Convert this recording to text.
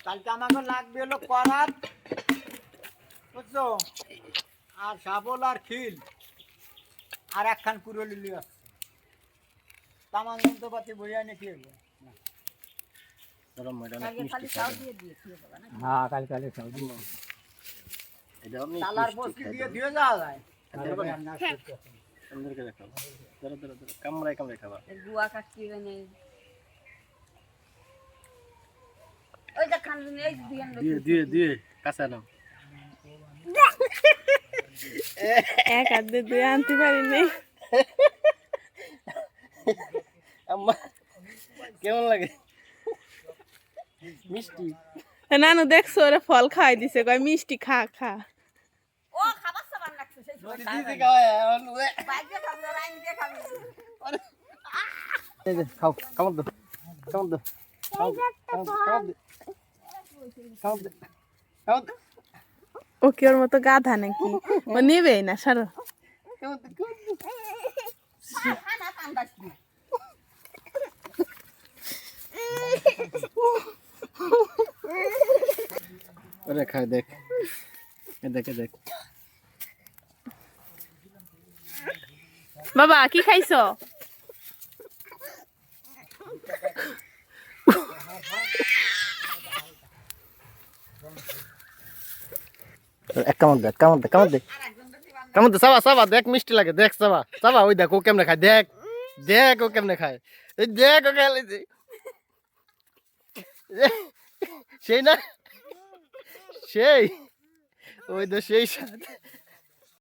কালকে আমাকে লাগবে হলো করাত, বুঝছো, আর শাবল আর খিল আর একখান কুড়ো লিলি আছে। তামান যন্ত্রপাতি বইয়া নিয়ে কি হইব? হ্যাঁ কালকে কালে খাও তালার বস্তি দিয়ে দিয়ে যাওয়া যায়। কামড়ায় কামড়ায় খাবা গুয়া কাটছি মানে ওই যে খান এই দিয়ে দিয়ে দিয়ে কাঁচা নাও এক হাত দিয়ে দুই আনতে পারি নাই। আম্মা কেমন লাগে মিষ্টি নানু দেখছো ওরা ফল খাওয়াই দিছে, কয় মিষ্টি খা খা। ও খাবার সাবান রাখছে সেই সময় দিদি খাওয়ায় এখন বাইরে খাবে রাইন দিয়ে খাবে এই যে খাও কামড় দাও কামড় দাও কামড় দে কামড় দে কামড় দে ও কি ওর মতো গাধা নাকি? ও নেবেই না, সারো। কামড় দে খানা কান্দাস কি ওরে খায় দেখ এ দেখে দেখ বাবা কি খাইছো? এক কামড় দে কামড় দে কামড় দে কামড় দে সাবা সাবা দেখ মিষ্টি লাগে দেখ সাবা সাবা ওই দেখ ও কেমনে খায় দেখ দেখ ও কেমনে খায় এই দেখ ও খেলে সেই না সেই ওই তো সেই সাথে